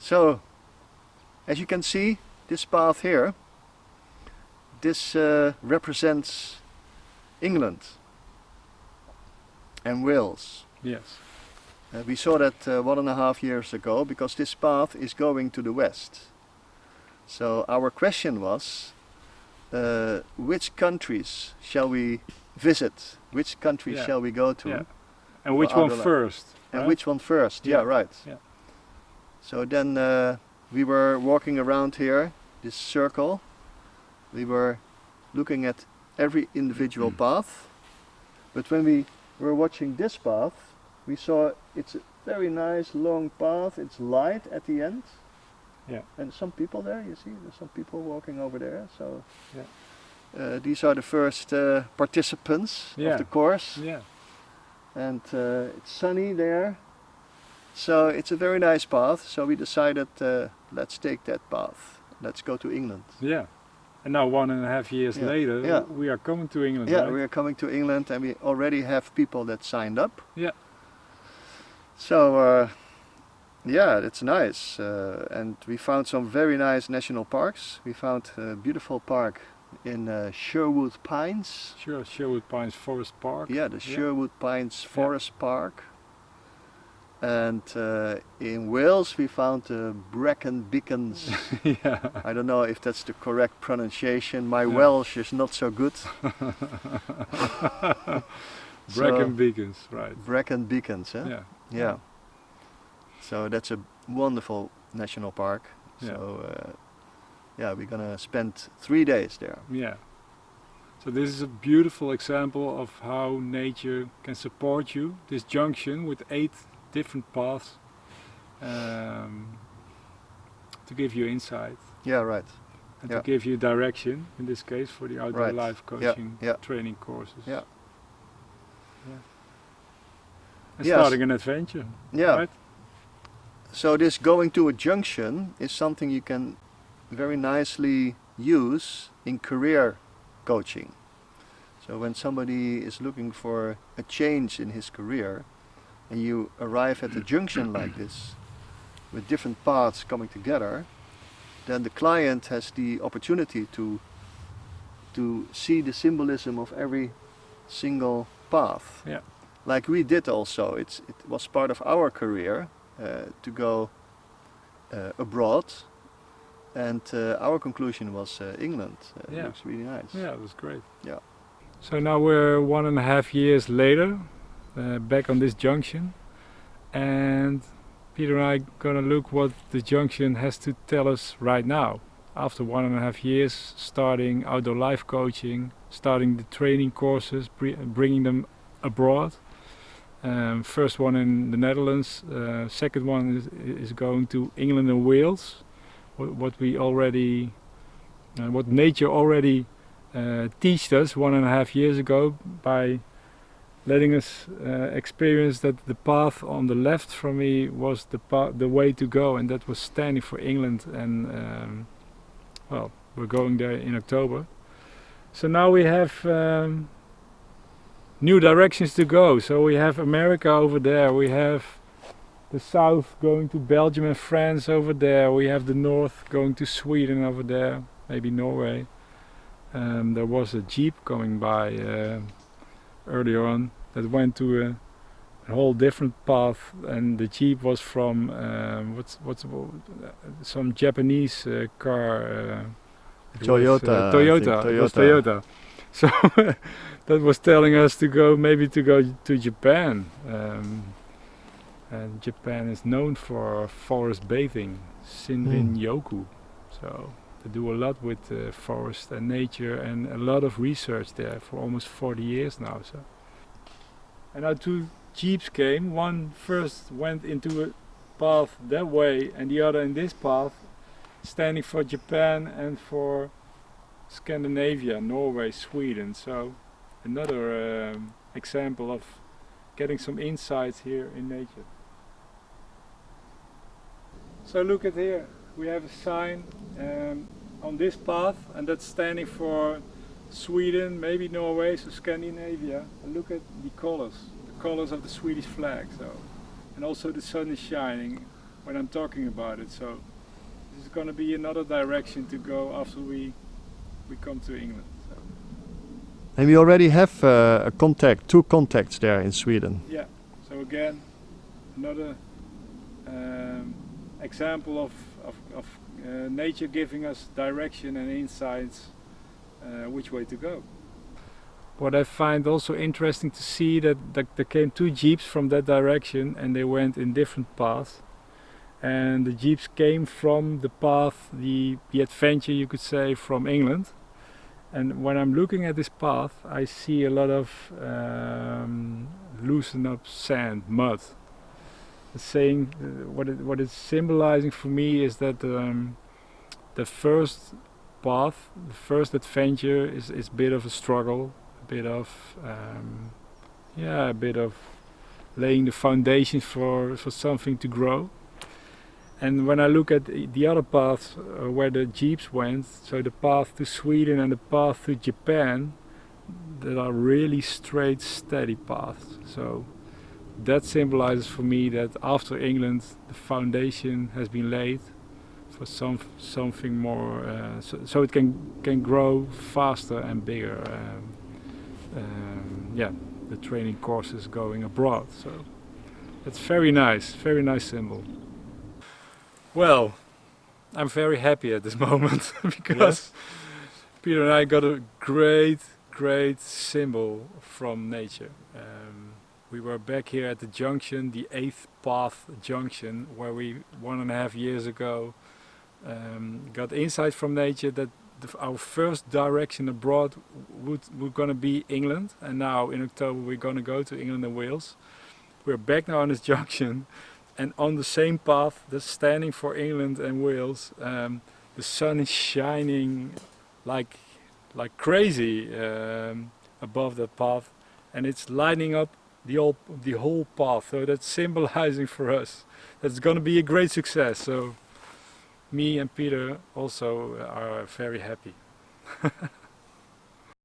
So, as you can see, this path here, this represents England and Wales. Yes. We saw that 1.5 years ago, because this path is going to the west. So our question was, which countries shall we visit? Which countries shall we go to? Yeah. And which one first? And right? which one first? Yeah, right. Yeah. So then we were walking around here, this circle. We were looking at every individual path. But when we were watching this path, we saw it's a very nice long path. It's light at the end. Yeah. And some people there, you see, there's some people walking over there. So yeah. These are the first participants of the course. Yeah. And it's sunny there. So it's a very nice path. So we decided, let's take that path. Let's go to England. Yeah. And now 1.5 years later, we are coming to England. Yeah, right? we are coming to England, and we already have people that signed up. Yeah. So yeah, it's nice. And we found some very nice national parks. We found a beautiful park in Sherwood Pines. Sherwood Pines Forest Park. Yeah, the Sherwood Pines Forest Park. And in Wales we found Brecon Beacons. Yeah. I don't know if that's the correct pronunciation. My Welsh is not so good. Brecon Beacons, right. Brecon Beacons, eh? Yeah. Yeah. So that's a wonderful national park. Yeah. So yeah, we're gonna spend 3 days there. Yeah. So this is a beautiful example of how nature can support you. This junction with 8 different paths to give you insight. Yeah, right. And to give you direction, in this case for the outdoor life coaching Yeah. training courses. Yeah. And starting an adventure. Yeah. Right? So this going to a junction is something you can very nicely use in career coaching. So when somebody is looking for a change in his career, and you arrive at a junction like this, with different paths coming together, then the client has the opportunity to see the symbolism of every single path. Yeah. Like we did also. It was part of our career to go abroad, and our conclusion was England. It looks really nice. Yeah, it was great. Yeah. So now we're 1.5 years later, back on this junction, and Peter and I gonna look what the junction has to tell us right now. After 1.5 years, starting outdoor life coaching, starting the training courses, bringing them abroad. First one in the Netherlands, second one is going to England and Wales. What nature already taught us 1.5 years ago by letting us experience that the path on the left from me was the way to go, and that was standing for England. And well, we're going there in October. So now we have new directions to go. So we have America over there, we have the south going to Belgium and France over there, we have the north going to Sweden over there, maybe Norway. There was a jeep coming by earlier on that went to a whole different path, and the jeep was from some Japanese car. Toyota. Toyota. So that was telling us to go to Japan. And Japan is known for forest bathing, Shinrin-yoku. So they do a lot with forest and nature, and a lot of research there for almost 40 years now. So. And now 2 jeeps came. One first went into a path that way, and the other in this path, standing for Japan and for Scandinavia, Norway, Sweden. So another example of getting some insights here in nature. So look at here, we have a sign on this path, and that's standing for Sweden, maybe Norway, so Scandinavia. And look at the colors of the Swedish flag. So, and also the sun is shining. when I'm talking about it. So this is going to be another direction to go after we come to England. So. And we already have two contacts there in Sweden. Yeah. So again, another example of nature giving us direction and insights which way to go. What I find also interesting to see that there came two jeeps from that direction and they went in different paths. And the jeeps came from the path, the adventure you could say, from England. And when I'm looking at this path, I see a lot of loosened up sand, mud. The saying, what it's symbolizing for me is that the first path, the first adventure is a bit of a struggle, a bit of laying the foundation for something to grow. And when I look at the other paths where the jeeps went, so the path to Sweden and the path to Japan, that are really straight, steady paths. So that symbolizes for me that after England, the foundation has been laid for something more, so it can grow faster and bigger. The training courses going abroad. So that's very nice symbol. Well, I'm very happy at this moment because Peter and I got a great symbol from nature. We were back here at the junction, the 8th path junction, where we 1.5 years ago got insight from nature that our first direction abroad would gonna be England, and now in October we're gonna go to England and Wales. We're back now on this junction. And on the same path that's standing for England and Wales, the sun is shining like crazy above that path, and it's lighting up the whole path. So that's symbolizing for us that's going to be a great success. So me and Peter also are very happy.